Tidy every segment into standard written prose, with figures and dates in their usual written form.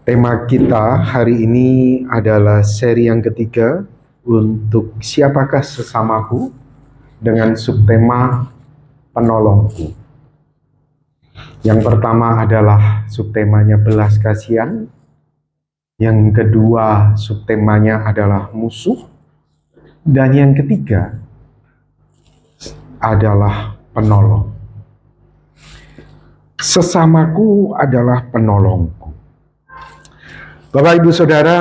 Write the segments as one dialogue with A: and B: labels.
A: Tema kita hari ini adalah seri yang ketiga untuk siapakah sesamaku dengan subtema penolongku. Yang pertama adalah subtemanya belas kasihan. Yang kedua subtemanya adalah musuh. Dan yang ketiga adalah penolong. Sesamaku adalah penolongku. Bapak Ibu Saudara,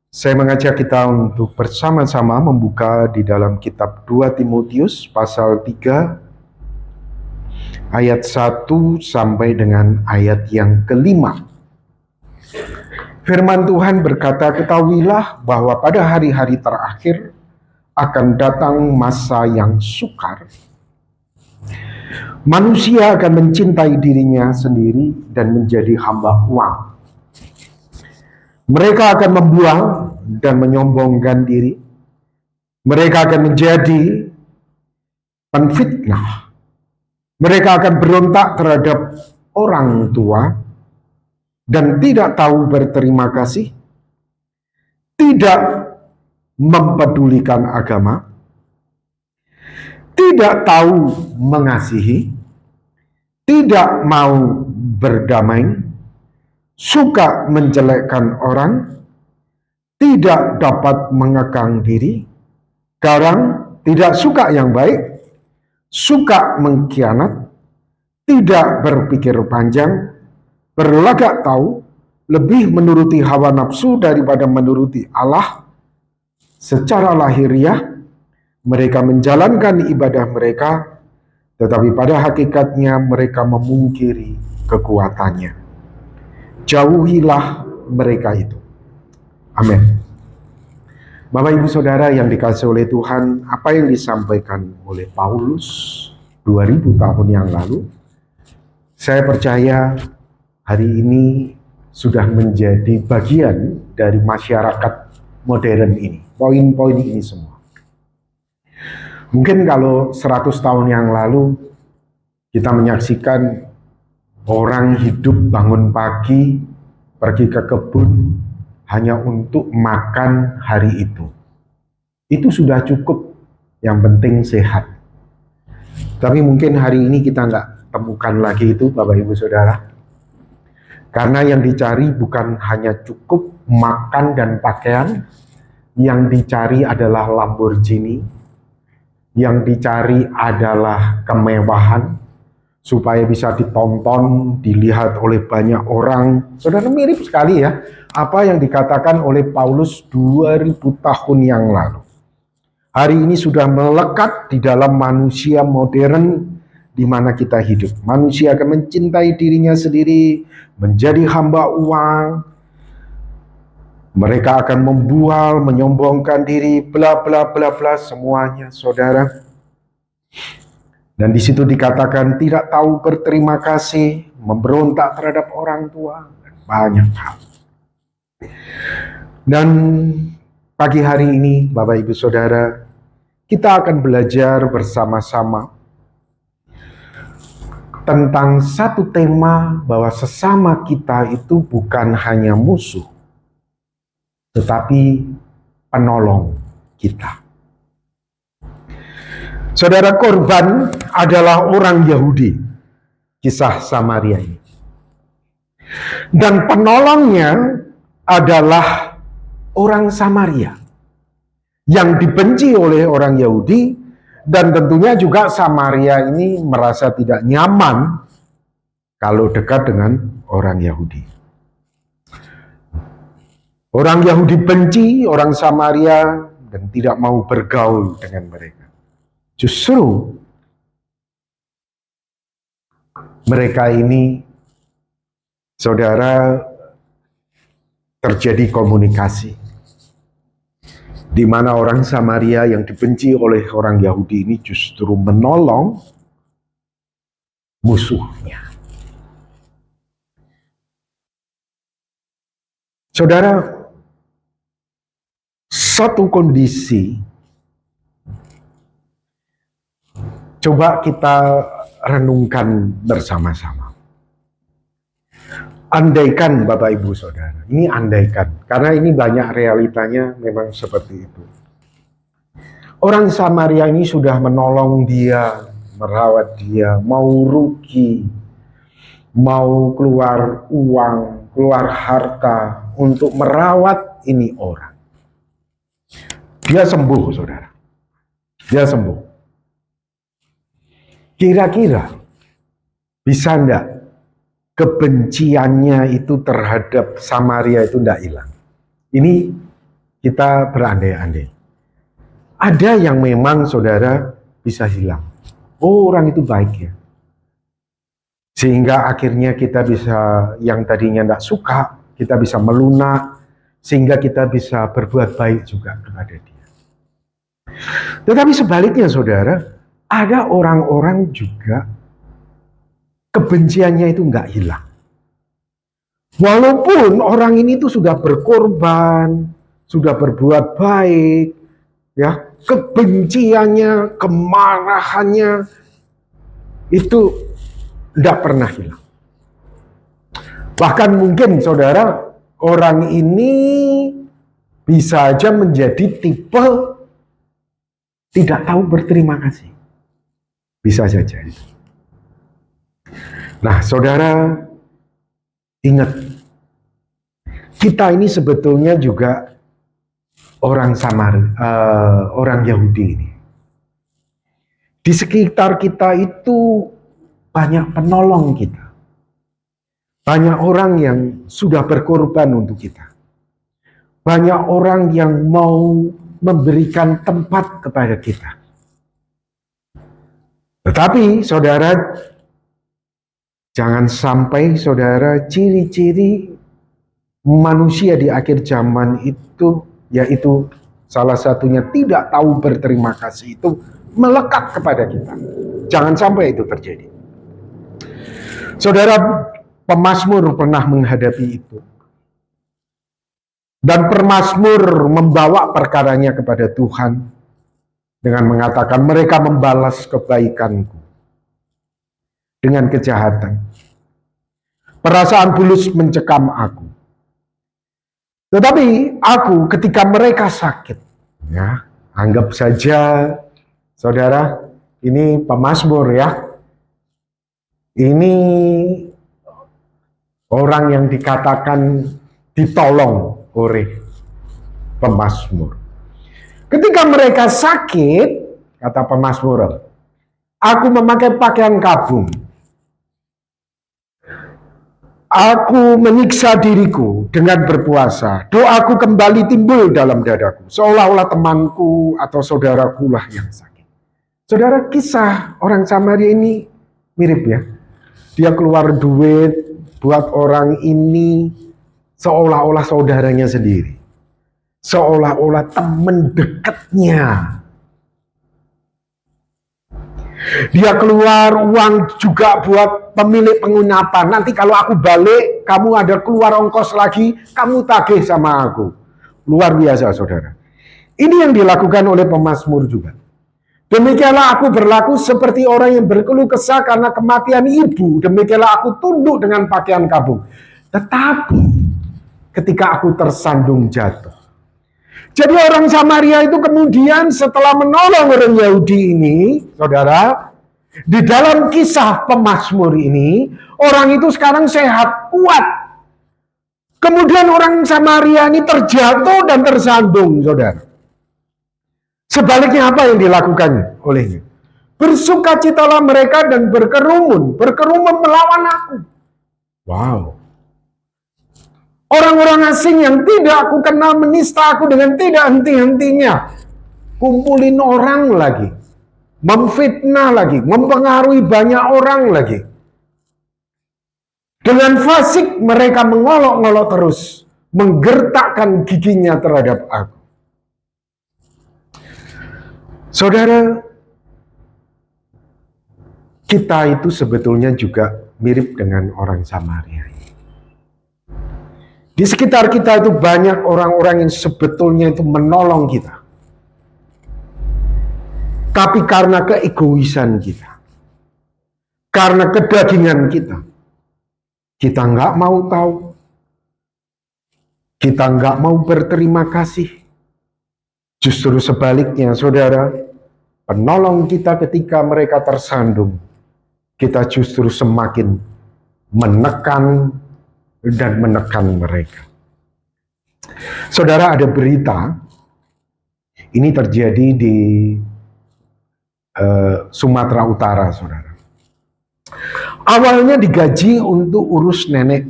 A: saya mengajak kita untuk bersama-sama membuka di dalam kitab 2 Timotius pasal 3 ayat 1 sampai dengan ayat yang kelima. Firman Tuhan berkata, ketahuilah bahwa pada hari-hari terakhir akan datang masa yang sukar. Manusia akan mencintai dirinya sendiri dan menjadi hamba uang. Mereka akan membuang dan menyombongkan diri. Mereka akan menjadi penfitnah. Mereka akan berontak terhadap orang tua dan tidak tahu berterima kasih, tidak mempedulikan agama, tidak tahu mengasihi, tidak mau berdamai, suka menjelekkan orang, tidak dapat mengekang diri, garang, tidak suka yang baik, suka mengkhianat, tidak berpikir panjang, berlagak tahu, lebih menuruti hawa nafsu daripada menuruti Allah. Secara lahiriah, mereka menjalankan ibadah mereka, tetapi pada hakikatnya mereka memungkiri kekuatannya. Jauhilah mereka itu. Amin. Bapak Ibu Saudara yang dikasihi oleh Tuhan, apa yang disampaikan oleh Paulus 2000 tahun yang lalu, saya percaya hari ini sudah menjadi bagian dari masyarakat modern ini. Poin-poin ini semua. Mungkin kalau 100 tahun yang lalu kita menyaksikan orang hidup bangun pagi, pergi ke kebun hanya untuk makan hari itu. Itu sudah cukup, yang penting sehat. Tapi mungkin hari ini kita nggak temukan lagi itu, Bapak Ibu Saudara. Karena yang dicari bukan hanya cukup makan dan pakaian, yang dicari adalah Lamborghini, yang dicari adalah kemewahan, supaya bisa ditonton, dilihat oleh banyak orang. Saudara, mirip sekali ya, apa yang dikatakan oleh Paulus 2000 tahun yang lalu. Hari ini sudah melekat di dalam manusia modern di mana kita hidup. Manusia akan mencintai dirinya sendiri, menjadi hamba uang. Mereka akan membual, menyombongkan diri, bla bla bla bla, semuanya, saudara. Dan di situ dikatakan tidak tahu berterima kasih, memberontak terhadap orang tua, dan banyak hal. Dan pagi hari ini, Bapak Ibu Saudara, kita akan belajar bersama-sama tentang satu tema bahwa sesama kita itu bukan hanya musuh, tetapi penolong kita. Saudara, korban adalah orang Yahudi, kisah Samaria ini. Dan penolongnya adalah orang Samaria, yang dibenci oleh orang Yahudi, dan tentunya juga Samaria ini merasa tidak nyaman kalau dekat dengan orang Yahudi. Orang Yahudi benci orang Samaria dan tidak mau bergaul dengan mereka. Justru mereka ini, saudara, terjadi komunikasi di mana orang Samaria yang dibenci oleh orang Yahudi ini justru menolong musuhnya. Saudara, satu kondisi, coba kita renungkan bersama-sama. Andaikan Bapak Ibu Saudara, ini andaikan, karena ini banyak realitanya memang seperti itu. Orang Samaria ini sudah menolong dia, merawat dia, mau rugi, mau keluar uang, keluar harta untuk merawat ini orang. Dia sembuh, saudara. Dia sembuh. Kira-kira bisa enggak kebenciannya itu terhadap Samaria itu enggak hilang? Ini kita berandai-andai. Ada yang memang saudara bisa hilang. Oh, orang itu baik ya. Sehingga akhirnya kita bisa, yang tadinya tidak suka, kita bisa melunak, sehingga kita bisa berbuat baik juga kepada dia. Tetapi sebaliknya saudara, ada orang-orang juga kebenciannya itu nggak hilang. Walaupun orang ini itu sudah berkorban, sudah berbuat baik, ya, kebenciannya, kemarahannya itu tidak pernah hilang. Bahkan mungkin saudara, orang ini bisa aja menjadi tipe tidak tahu berterima kasih. Bisa saja itu. Nah saudara, ingat, kita ini sebetulnya juga orang orang Yahudi ini. Di sekitar kita itu banyak penolong kita. Banyak orang yang sudah berkorban untuk kita. Banyak orang yang mau memberikan tempat kepada kita. Tetapi saudara, jangan sampai saudara ciri-ciri manusia di akhir zaman itu, yaitu salah satunya tidak tahu berterima kasih, itu melekat kepada kita. Jangan sampai itu terjadi. Saudara, pemazmur pernah menghadapi itu. Dan pemazmur membawa perkaranya kepada Tuhan dengan mengatakan, mereka membalas kebaikanku dengan kejahatan. Perasaan bulus mencekam aku. Tetapi aku ketika mereka sakit, ya, anggap saja saudara, ini pemazmur ya. Ini orang yang dikatakan ditolong oleh pemazmur. Ketika mereka sakit, kata pemazmur, aku memakai pakaian kabung. Aku menyiksa diriku dengan berpuasa. Doaku kembali timbul dalam dadaku. Seolah-olah temanku atau saudaraku lah yang sakit. Saudara, kisah orang Samaria ini mirip ya. Dia keluar duit buat orang ini seolah-olah saudaranya sendiri. Seolah-olah teman dekatnya. Dia keluar uang juga buat pemilik penginapan. Nanti kalau aku balik, kamu ada keluar ongkos lagi, kamu tagih sama aku. Luar biasa saudara. Ini yang dilakukan oleh pemazmur juga. Demikianlah aku berlaku seperti orang yang berkeluh kesah karena kematian ibu. Demikianlah aku tunduk dengan pakaian kabung. Tetapi ketika aku tersandung jatuh. Jadi orang Samaria itu kemudian setelah menolong orang Yahudi ini, saudara, di dalam kisah pemazmur ini, orang itu sekarang sehat, kuat. Kemudian orang Samaria ini terjatuh dan tersandung, saudara. Sebaliknya apa yang dilakukannya olehnya? Bersukacitalah mereka dan berkerumun melawan aku. Wow. Orang-orang asing yang tidak aku kenal menista aku dengan tidak henti-hentinya. Kumpulin orang lagi. Memfitnah lagi. Mempengaruhi banyak orang lagi. Dengan fasik mereka mengolok-olok terus. Menggertakkan giginya terhadap aku. Saudara, kita itu sebetulnya juga mirip dengan orang Samaria. Di sekitar kita itu banyak orang-orang yang sebetulnya itu menolong kita. Tapi karena keegoisan kita, karena kedagingan kita, kita nggak mau tahu, kita nggak mau berterima kasih. Justru sebaliknya, saudara, penolong kita ketika mereka tersandung, kita justru semakin menekan dan menekan mereka. Saudara, ada berita, ini terjadi di Sumatera Utara, saudara. Awalnya digaji untuk urus nenek.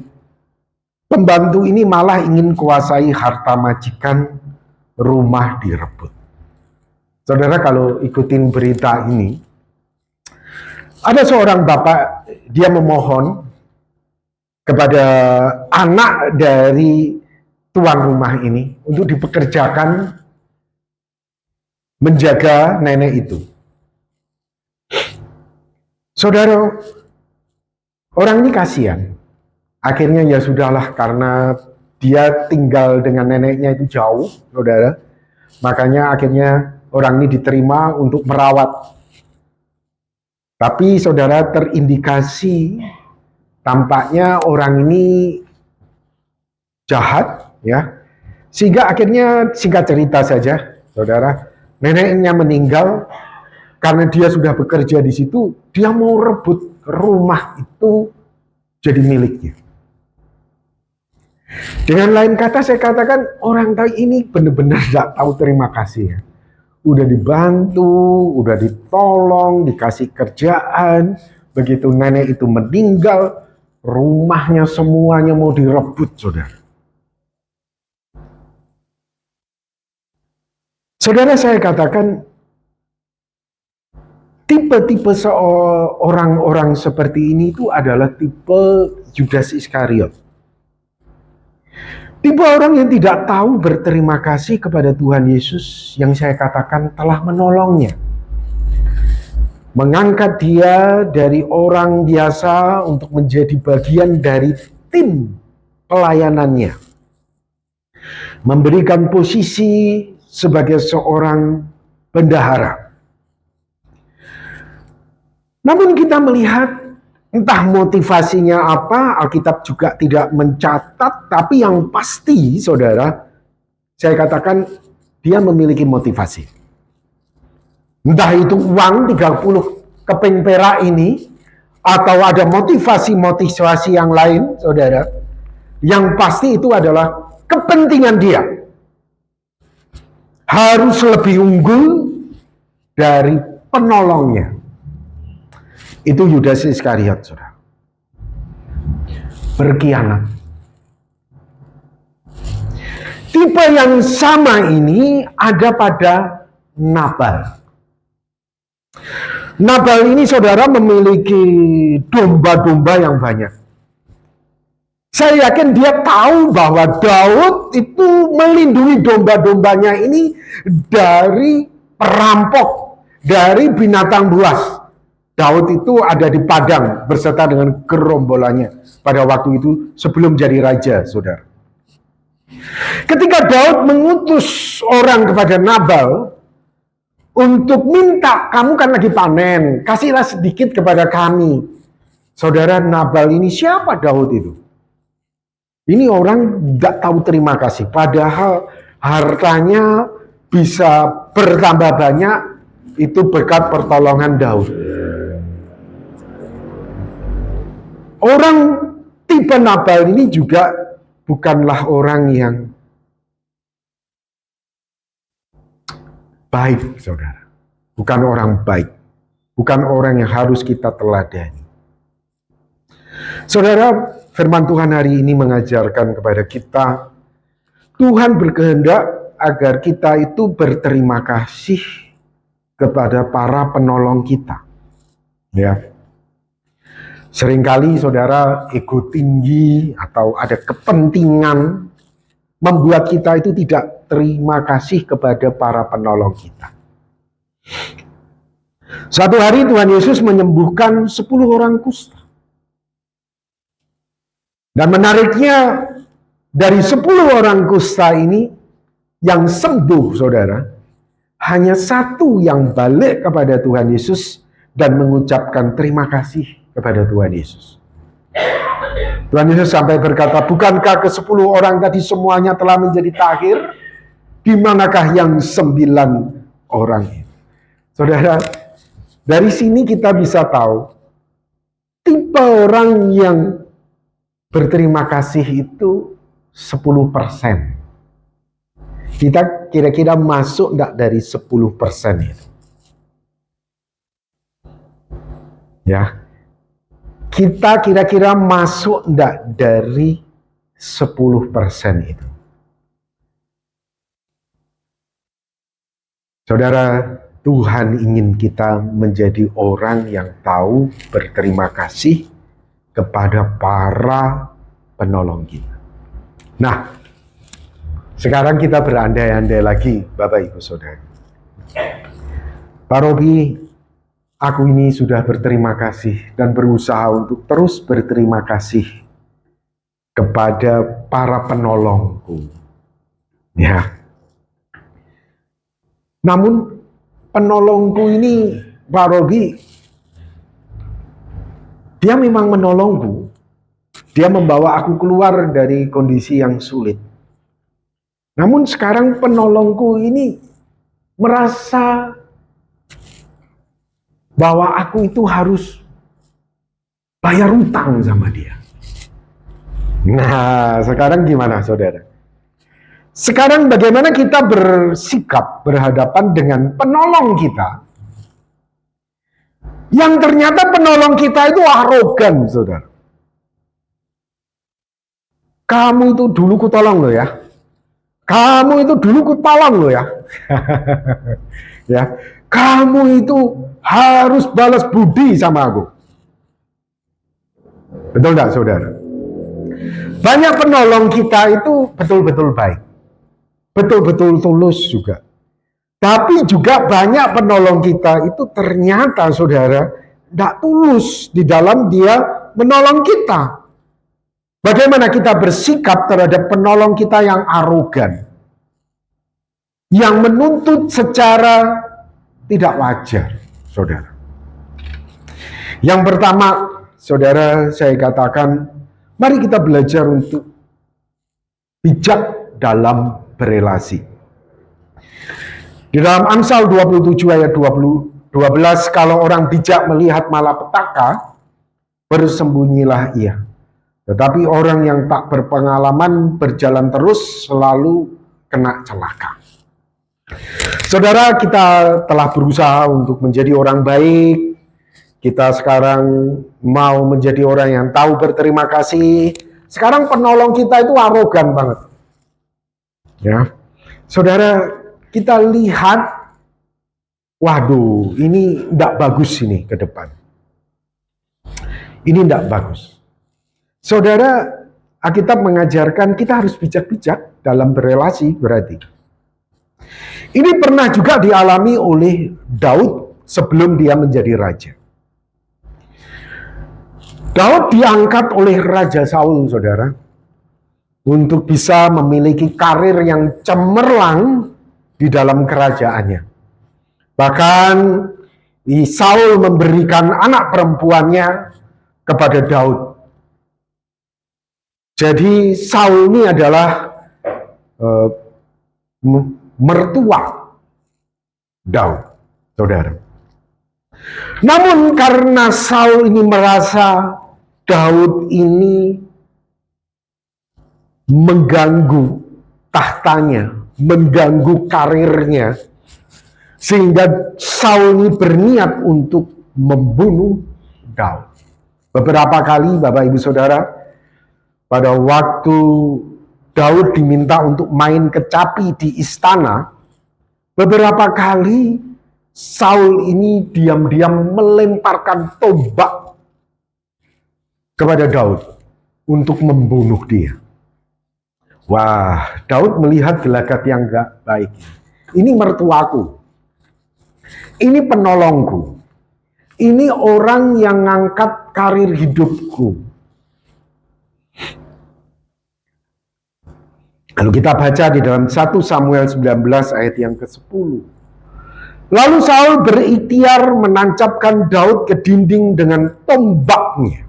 A: Pembantu ini malah ingin kuasai harta majikan, rumah direbut. Saudara, kalau ikutin berita ini, ada seorang bapak, dia memohon kepada anak dari tuan rumah ini untuk dipekerjakan menjaga nenek itu. Saudara, orang ini kasihan. Akhirnya ya sudahlah, karena dia tinggal dengan neneknya itu jauh, saudara. Makanya akhirnya orang ini diterima untuk merawat. Tapi saudara, terindikasi tampaknya orang ini jahat, ya. Sehingga akhirnya, singkat cerita saja, saudara, neneknya meninggal karena dia sudah bekerja di situ. Dia mau rebut rumah itu jadi miliknya. Dengan lain kata, saya katakan orang ini benar-benar tidak tahu terima kasih, ya. Udah dibantu, udah ditolong, dikasih kerjaan. Begitu nenek itu meninggal, rumahnya semuanya mau direbut, saudara. Saudara, saya katakan, tipe-tipe orang-orang seperti ini itu adalah tipe Yudas Iskariot. Tipe orang yang tidak tahu berterima kasih kepada Tuhan Yesus yang saya katakan telah menolongnya. Mengangkat dia dari orang biasa untuk menjadi bagian dari tim pelayanannya. Memberikan posisi sebagai seorang bendahara. Namun kita melihat entah motivasinya apa, Alkitab juga tidak mencatat, tapi yang pasti, saudara, saya katakan dia memiliki motivasi. Entah itu uang 30 keping perak ini, atau ada motivasi-motivasi yang lain, saudara. Yang pasti itu adalah kepentingan dia. Harus lebih unggul dari penolongnya. Itu Yudas Iskariot, saudara. Berkhianat. Tipe yang sama ini ada pada Nabal. Nabal ini, saudara, memiliki domba-domba yang banyak. Saya yakin dia tahu bahwa Daud itu melindungi domba-dombanya ini dari perampok, dari binatang buas. Daud itu ada di padang berserta dengan gerombolannya pada waktu itu sebelum jadi raja, saudara. Ketika Daud mengutus orang kepada Nabal untuk minta, kamu kan lagi panen, kasihlah sedikit kepada kami. Saudara, Nabal ini siapa Daud itu? Ini orang tidak tahu terima kasih, padahal hartanya bisa bertambah banyak, itu berkat pertolongan Daud. Orang tipe Nabal ini juga bukanlah orang yang baik, saudara. Bukan orang baik. Bukan orang yang harus kita teladani. Saudara, firman Tuhan hari ini mengajarkan kepada kita, Tuhan berkehendak agar kita itu berterima kasih kepada para penolong kita. Ya. Seringkali, saudara, ego tinggi atau ada kepentingan membuat kita itu tidak terima kasih kepada para penolong kita. Suatu hari Tuhan Yesus menyembuhkan 10 orang kusta. Dan menariknya, dari 10 orang kusta ini yang sembuh, saudara, hanya 1 yang balik kepada Tuhan Yesus dan mengucapkan terima kasih kepada Tuhan Yesus. Tuhan Yesus sampai berkata, bukankah ke-10 orang tadi semuanya telah menjadi tahir? Di manakah yang 9 orang itu? Saudara, dari sini kita bisa tahu tipe orang yang berterima kasih itu 10%. Kita kira-kira masuk enggak dari 10% itu? Ya. Kita kira-kira masuk enggak dari 10% itu? Saudara, Tuhan ingin kita menjadi orang yang tahu berterima kasih kepada para penolong kita. Nah, sekarang kita berandai-andai lagi, Bapak Ibu Saudara. Pak Robi, aku ini sudah berterima kasih dan berusaha untuk terus berterima kasih kepada para penolongku. Ya. Namun penolongku ini, Pak Robi, dia memang menolongku. Dia membawa aku keluar dari kondisi yang sulit. Namun sekarang penolongku ini merasa bahwa aku itu harus bayar utang sama dia. Nah, sekarang gimana, saudara? Sekarang bagaimana kita bersikap berhadapan dengan penolong kita? Yang ternyata penolong kita itu arogan, saudara. Kamu itu dulu kutolong lo ya. Kamu itu dulu kutolong lo ya. Ya, kamu itu harus balas budi sama aku. Betul enggak, saudara? Banyak penolong kita itu betul-betul baik. Betul-betul tulus juga. Tapi juga banyak penolong kita itu ternyata, saudara, tidak tulus di dalam dia menolong kita. Bagaimana kita bersikap terhadap penolong kita yang arogan, yang menuntut secara tidak wajar, saudara. Yang pertama, saudara, saya katakan, mari kita belajar untuk bijak dalam berelasi. Di dalam Amsal 27 ayat 12, kalau orang bijak melihat malapetaka, bersembunyilah ia. Tetapi orang yang tak berpengalaman berjalan terus selalu kena celaka. Saudara, kita telah berusaha untuk menjadi orang baik. Kita sekarang mau menjadi orang yang tahu berterima kasih. Sekarang penolong kita itu arogan banget. Ya, saudara, kita lihat, waduh, ini tidak bagus ini ke depan. Ini tidak bagus. Saudara, Alkitab mengajarkan kita harus bijak-bijak dalam berelasi berarti. Ini pernah juga dialami oleh Daud sebelum dia menjadi raja. Daud diangkat oleh Raja Saul, saudara, untuk bisa memiliki karir yang cemerlang di dalam kerajaannya. Bahkan Saul memberikan anak perempuannya kepada Daud. Jadi Saul ini adalah mertua Daud, saudara. Namun karena Saul ini merasa Daud ini mengganggu tahtanya, mengganggu karirnya, sehingga Saul ini berniat untuk membunuh Daud. Beberapa kali, Bapak Ibu Saudara, pada waktu Daud diminta untuk main kecapi di istana, beberapa kali Saul ini diam-diam melemparkan tombak kepada Daud untuk membunuh dia. Wah, Daud melihat gelagat yang gak baik. Ini mertuaku. Ini penolongku. Ini orang yang ngangkat karir hidupku. Lalu kita baca di dalam 1 Samuel 19 ayat yang ke-10. Lalu Saul berikhtiar menancapkan Daud ke dinding dengan tombaknya.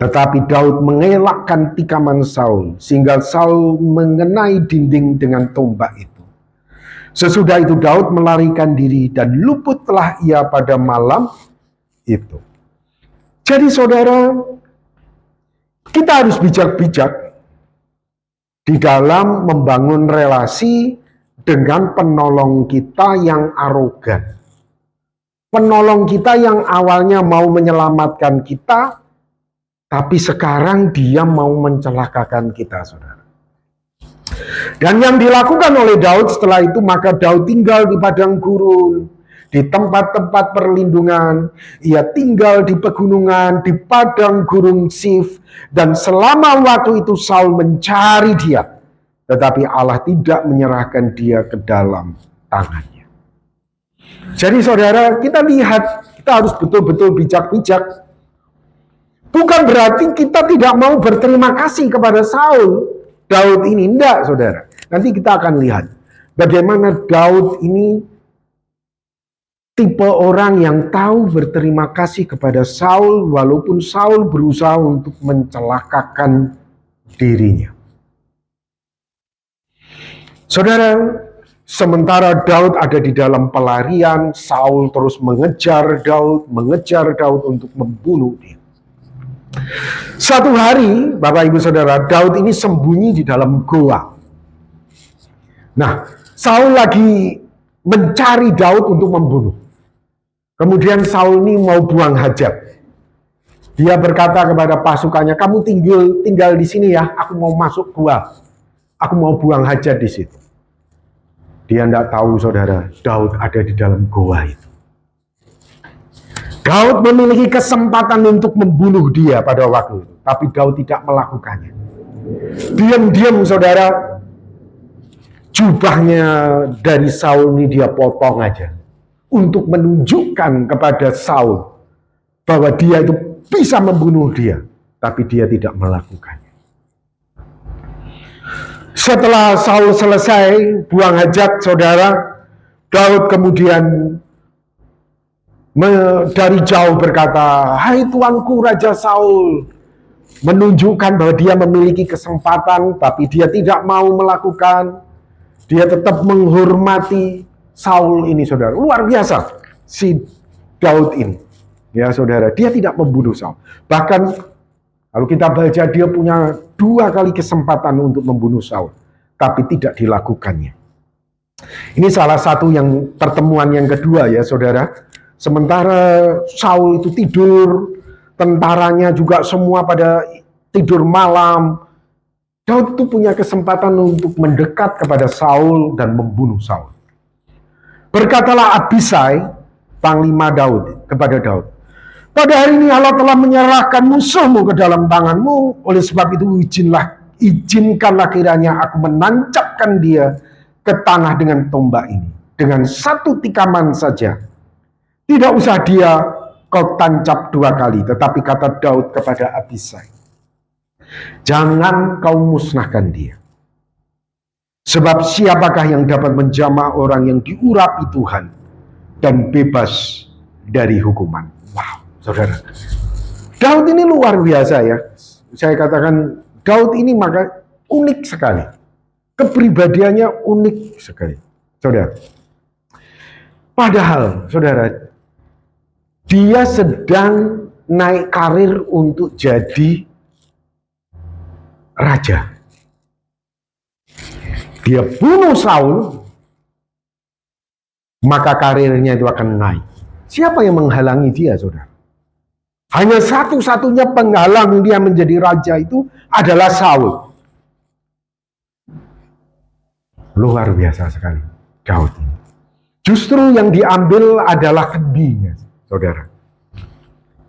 A: Tetapi Daud mengelakkan tikaman Saul, sehingga Saul mengenai dinding dengan tombak itu. Sesudah itu Daud melarikan diri dan luputlah ia pada malam itu. Jadi saudara, kita harus bijak-bijak di dalam membangun relasi dengan penolong kita yang arogan. Penolong kita yang awalnya mau menyelamatkan kita, tapi sekarang dia mau mencelakakan kita, saudara. Dan yang dilakukan oleh Daud setelah itu, maka Daud tinggal di padang gurun, di tempat-tempat perlindungan. Ia tinggal di pegunungan, di padang gurun Sif. Dan selama waktu itu Saul mencari dia. Tetapi Allah tidak menyerahkan dia ke dalam tangannya. Jadi saudara, kita lihat, kita harus betul-betul bijak-bijak. Bukan berarti kita tidak mau berterima kasih kepada Saul. Daud ini, enggak saudara. Nanti kita akan lihat bagaimana Daud ini tipe orang yang tahu berterima kasih kepada Saul walaupun Saul berusaha untuk mencelakakan dirinya. Saudara, sementara Daud ada di dalam pelarian, Saul terus mengejar Daud untuk membunuh dia. Satu hari, Bapak Ibu Saudara, Daud ini sembunyi di dalam goa. Nah, Saul lagi mencari Daud untuk membunuh. Kemudian Saul ini mau buang hajat. Dia berkata kepada pasukannya, kamu tinggal di sini ya, aku mau masuk gua. Aku mau buang hajat di situ. Dia tidak tahu saudara, Daud ada di dalam goa itu. Daud memiliki kesempatan untuk membunuh dia pada waktu itu, tapi Daud tidak melakukannya. Diam-diam saudara, jubahnya dari Saul ini dia potong aja untuk menunjukkan kepada Saul bahwa dia itu bisa membunuh dia, tapi dia tidak melakukannya. Setelah Saul selesai buang hajat, saudara, Daud kemudian dari jauh berkata, hai tuanku Raja Saul, menunjukkan bahwa dia memiliki kesempatan, tapi dia tidak mau melakukan. Dia tetap menghormati Saul ini, saudara. Luar biasa si Daud ini, ya saudara. Dia tidak membunuh Saul. Bahkan kalau kita baca, dia punya 2 kali kesempatan untuk membunuh Saul, tapi tidak dilakukannya. Ini salah satu yang pertemuan yang kedua ya saudara. Sementara Saul itu tidur, tentaranya juga semua pada tidur malam, Daud itu punya kesempatan untuk mendekat kepada Saul dan membunuh Saul. Berkatalah Abisai, panglima Daud, kepada Daud, pada hari ini Allah telah menyerahkan musuhmu ke dalam tanganmu, oleh sebab itu izinkanlah kiranya aku menancapkan dia ke tanah dengan tombak ini, dengan 1 tikaman saja. Tidak usah dia kau tancap 2 kali, tetapi kata Daud kepada Abisai, jangan kau musnahkan dia. Sebab siapakah yang dapat menjamah orang yang diurapi Tuhan dan bebas dari hukuman. Wow, saudara. Daud ini luar biasa ya. Saya katakan Daud ini maka unik sekali. Kepribadiannya unik sekali. Saudara. Padahal, saudara, dia sedang naik karir untuk jadi raja. Dia bunuh Saul, maka karirnya itu akan naik. Siapa yang menghalangi dia, saudara? Hanya satu-satunya penghalang dia menjadi raja itu adalah Saul. Luar biasa sekali Daud ini. Justru yang diambil adalah kendinya, saudara.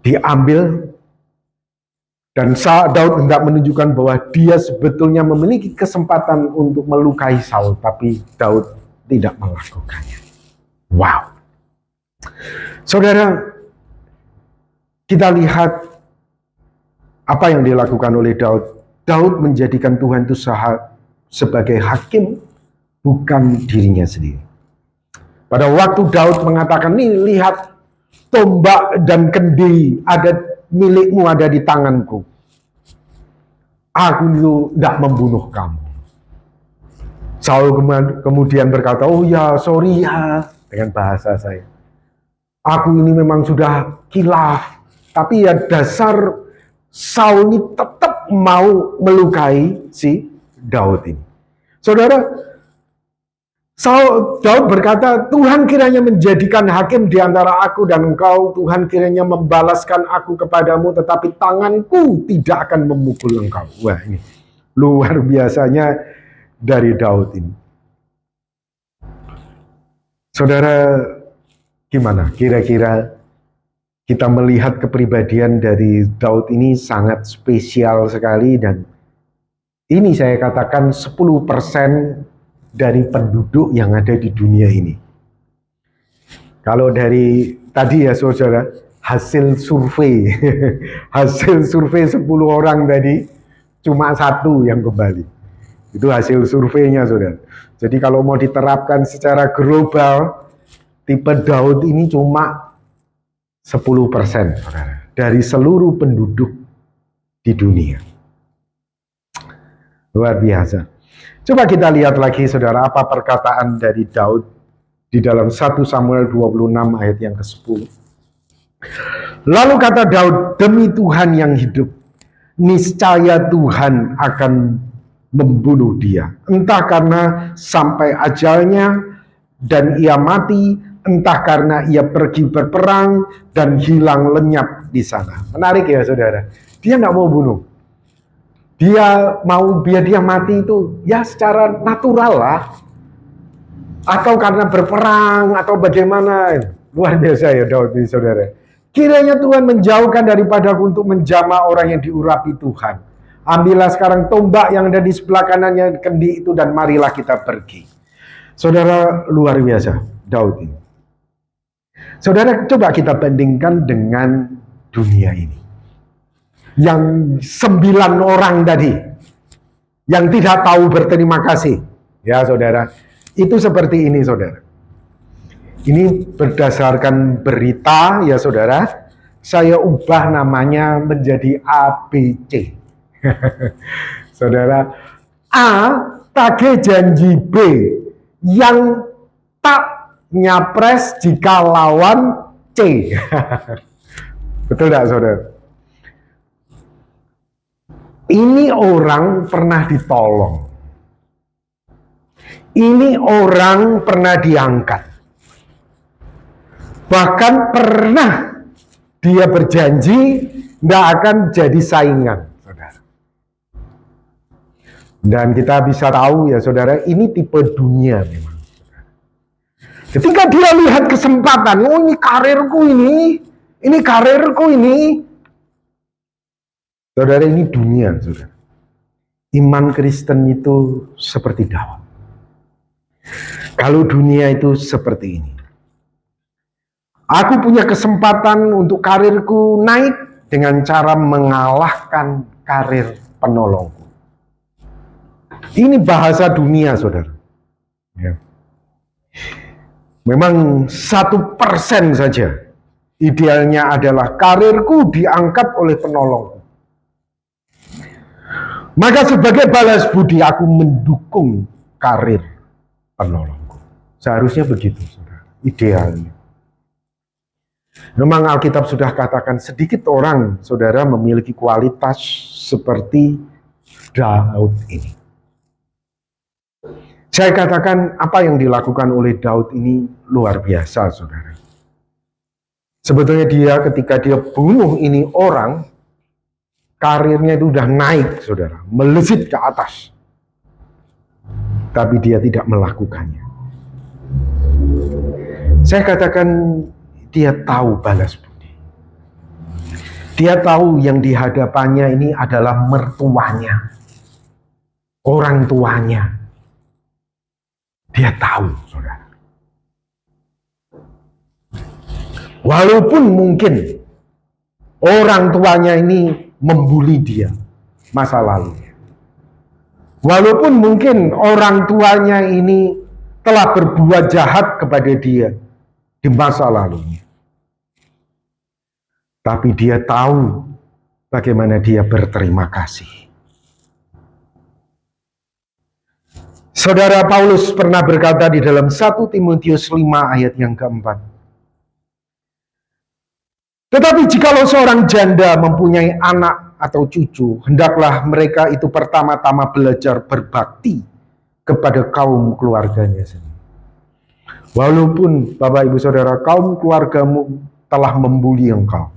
A: Diambil, dan Daud hendak menunjukkan bahwa dia sebetulnya memiliki kesempatan untuk melukai Saul, tapi Daud tidak melakukannya. Wow. Saudara, kita lihat apa yang dilakukan oleh Daud. Daud menjadikan Tuhan itu sebagai hakim, bukan dirinya sendiri. Pada waktu Daud mengatakan, nih lihat tombak dan kendi milikmu ada di tanganku. aku itu tidak membunuh kamu. Saul kemudian berkata, oh ya, sorry ya, dengan bahasa saya. Aku ini memang sudah kilaf, tapi ya dasar Saul ini tetap mau melukai si Daud ini. Saudara, Daud berkata, Tuhan kiranya menjadikan hakim di antara aku dan engkau, Tuhan kiranya membalaskan aku kepadamu, tetapi tanganku tidak akan memukul engkau. Wah, ini luar biasanya dari Daud ini. Saudara, gimana? Kira-kira kita melihat kepribadian dari Daud ini sangat spesial sekali, dan ini saya katakan 10% dari penduduk yang ada di dunia ini. Kalau dari tadi ya saudara, hasil survei, hasil survei 10 orang tadi, cuma 1 yang kembali. Itu hasil surveinya saudara. Jadi kalau mau diterapkan secara global, tipe Daud ini cuma 10% saudara, dari seluruh penduduk di dunia. Luar biasa. Coba kita lihat lagi saudara, apa perkataan dari Daud di dalam 1 Samuel 26 ayat yang ke-10. Lalu kata Daud, demi Tuhan yang hidup, niscaya Tuhan akan membunuh dia. Entah karena sampai ajalnya dan ia mati, entah karena ia pergi berperang dan hilang lenyap di sana. Menarik ya saudara, dia tidak mau bunuh. Dia mau biar dia mati itu ya secara natural lah, atau karena berperang atau bagaimana. Luar biasa ya Daud ini saudara. Kiranya Tuhan menjauhkan daripadaku untuk menjamah orang yang diurapi Tuhan. Ambillah sekarang tombak yang ada di sebelah kanannya kendi itu dan marilah kita pergi. Saudara, luar biasa Daud ini. Saudara, coba kita bandingkan dengan dunia ini. Yang 9 orang tadi, yang tidak tahu berterima kasih, ya saudara, itu seperti ini saudara. Ini berdasarkan berita ya saudara, saya ubah namanya menjadi ABC. Saudara, A tagih janji B yang tak nyapres jika lawan C. Betul tidak saudara? Ini orang pernah ditolong. Ini orang pernah diangkat. Bahkan pernah dia berjanji tidak akan jadi saingan, saudara. Dan kita bisa tahu ya saudara, ini tipe dunia memang. Ketika dia lihat kesempatan, oh ini karirku ini karirku ini. Saudara, ini dunia, saudara. Iman Kristen itu seperti Daud. Kalau dunia itu seperti ini. Aku punya kesempatan untuk karirku naik dengan cara mengalahkan karir penolongku. Ini bahasa dunia, saudara. Ya. Memang 1% saja. Idealnya adalah karirku diangkat oleh penolongku. Maka sebagai balas budi aku mendukung karir penolongku. Seharusnya begitu, saudara. Idealnya. Memang Alkitab sudah katakan sedikit orang, saudara, memiliki kualitas seperti Daud ini. Saya katakan apa yang dilakukan oleh Daud ini luar biasa, saudara. Sebetulnya dia ketika dia bunuh ini orang, karirnya itu udah naik, saudara, melesat ke atas. Tapi dia tidak melakukannya. Saya katakan dia tahu balas budi. Dia tahu yang di hadapannya ini adalah mertuanya, orang tuanya. Dia tahu, saudara. Walaupun mungkin orang tuanya ini membuli dia masa lalunya. Walaupun mungkin orang tuanya ini telah berbuat jahat kepada dia di masa lalunya. Tapi dia tahu bagaimana dia berterima kasih. Saudara Paulus pernah berkata di dalam 1 Timotius 5 ayat yang keempat. Tetapi jikalau seorang janda mempunyai anak atau cucu, hendaklah mereka itu pertama-tama belajar berbakti kepada kaum keluarganya sendiri. Walaupun Bapak Ibu Saudara, kaum keluargamu telah membuli engkau,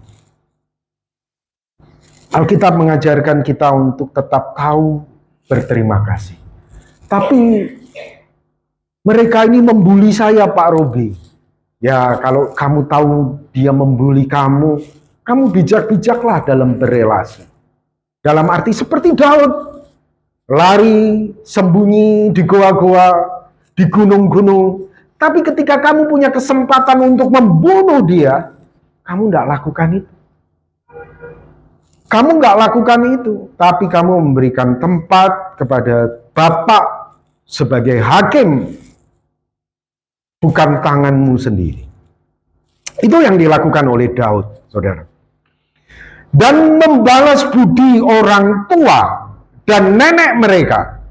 A: Alkitab mengajarkan kita untuk tetap tahu berterima kasih. Tapi mereka ini membuli saya, Pak Robi. Ya, kalau kamu tahu dia membuli kamu, kamu bijak-bijaklah dalam berelasi. Dalam arti seperti Daud, lari, sembunyi di goa-goa, di gunung-gunung. Tapi ketika kamu punya kesempatan untuk membunuh dia, kamu tidak lakukan itu. Kamu nggak lakukan itu, tapi kamu memberikan tempat kepada Bapak sebagai hakim, bukan tanganmu sendiri. Itu yang dilakukan oleh Daud, saudara. Dan membalas budi orang tua dan nenek mereka,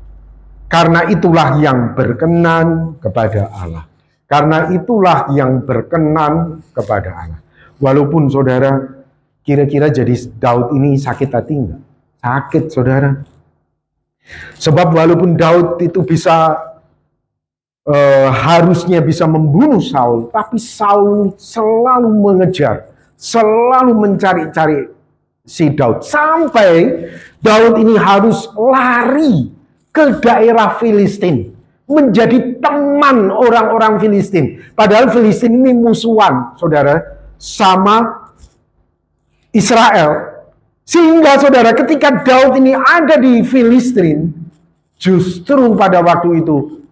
A: karena itulah yang berkenan kepada Allah. Karena itulah yang berkenan kepada Allah. Walaupun saudara, kira-kira jadi Daud ini sakit hati enggak? Sakit, saudara. Sebab walaupun Daud itu bisa harusnya bisa membunuh Saul, tapi Saul selalu mengejar, selalu mencari-cari si Daud. Sampai Daud ini harus lari ke daerah Filistin, menjadi teman orang-orang Filistin. Padahal Filistin ini musuhan, saudara, sama Israel. Sehingga saudara, ketika Daud ini ada di Filistin, justru pada waktu itu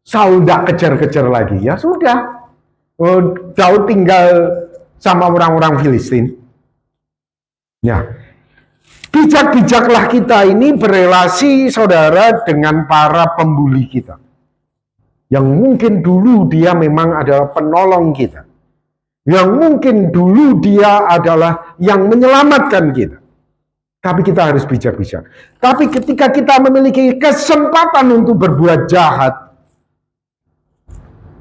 A: Saul tidak kejar-kejar lagi. Ya sudah, Daud tinggal sama orang-orang Filistin. Ya, bijak-bijaklah kita ini berelasi, saudara, dengan para pembuli kita. Yang mungkin dulu dia memang adalah penolong kita. Yang mungkin dulu dia adalah yang menyelamatkan kita. Tapi kita harus bijak-bijak. Tapi ketika kita memiliki kesempatan untuk berbuat jahat,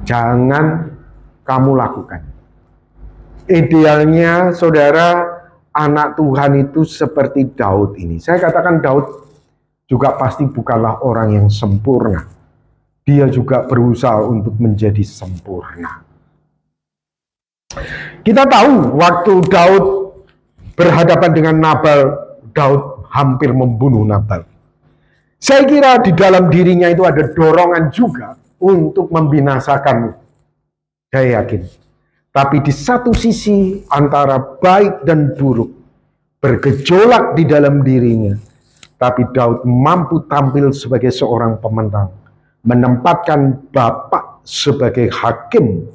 A: jangan kamu lakukan. Idealnya, saudara, anak Tuhan itu seperti Daud ini. Saya katakan Daud juga pasti bukanlah orang yang sempurna. Dia juga berusaha untuk menjadi sempurna. Kita tahu waktu Daud berhadapan dengan Nabal, Daud hampir membunuh Nabal. Saya kira di dalam dirinya itu ada dorongan juga untuk membinasakanmu. Saya yakin. Tapi di satu sisi antara baik dan buruk bergejolak di dalam dirinya. Tapi Daud mampu tampil sebagai seorang pemenang. Menempatkan Bapak sebagai hakim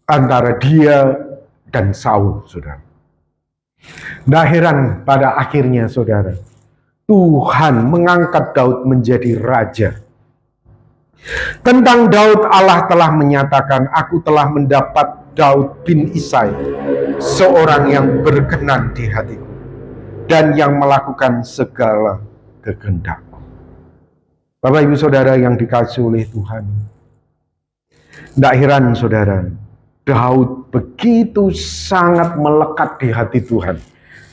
A: antara dia dan Saul, saudara. Nah, heran pada akhirnya, saudara, Tuhan mengangkat Daud menjadi raja. Tentang Daud, Allah telah menyatakan, aku telah mendapat Daud bin Isai, seorang yang berkenan di hatiku, dan yang melakukan segala kehendakku. Bapak Ibu Saudara yang dikasihi oleh Tuhan, tidak heran saudara, Daud begitu sangat melekat di hati Tuhan.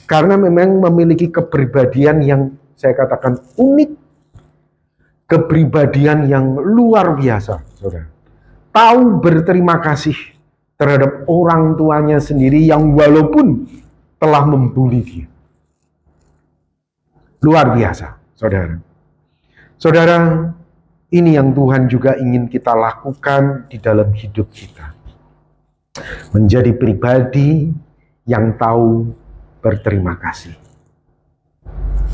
A: Karena memang memiliki kepribadian yang saya katakan unik. Kepribadian yang luar biasa, saudara. Tahu berterima kasih terhadap orang tuanya sendiri yang walaupun telah membuli dia. Luar biasa, saudara. Saudara, ini yang Tuhan juga ingin kita lakukan di dalam hidup kita. Menjadi pribadi yang tahu berterima kasih.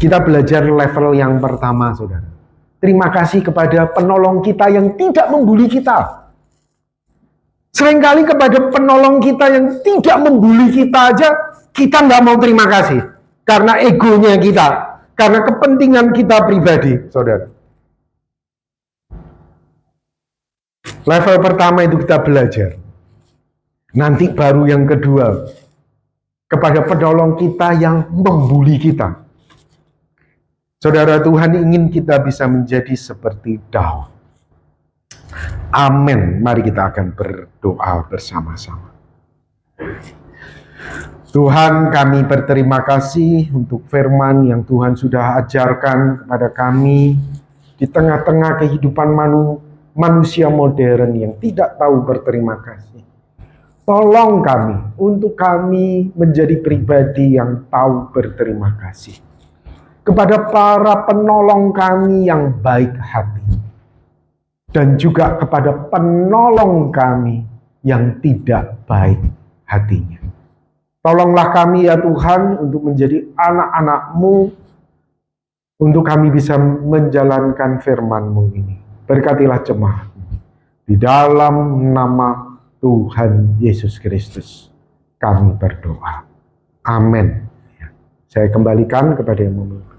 A: Kita belajar level yang pertama, saudara. Terima kasih kepada penolong kita yang tidak membuli kita. Seringkali kepada penolong kita yang tidak membuli kita aja, kita nggak mau terima kasih. Karena egonya kita, karena kepentingan kita pribadi, saudara. Level pertama itu kita belajar. Nanti baru yang kedua, kepada penolong kita yang membuli kita. Saudara, Tuhan ingin kita bisa menjadi seperti Daud. Amin. Mari kita akan berdoa bersama-sama. Tuhan, kami berterima kasih untuk firman yang Tuhan sudah ajarkan kepada kami di tengah-tengah kehidupan manusia modern yang tidak tahu berterima kasih. Tolong kami untuk kami menjadi pribadi yang tahu berterima kasih kepada para penolong kami yang baik hati, dan juga kepada penolong kami yang tidak baik hatinya. Tolonglah kami ya Tuhan untuk menjadi anak-anak-Mu, untuk kami bisa menjalankan firman-Mu ini. Berkatilah jemaat di dalam nama Tuhan Yesus Kristus kami berdoa. Amin. Saya kembalikan kepada yang memulai.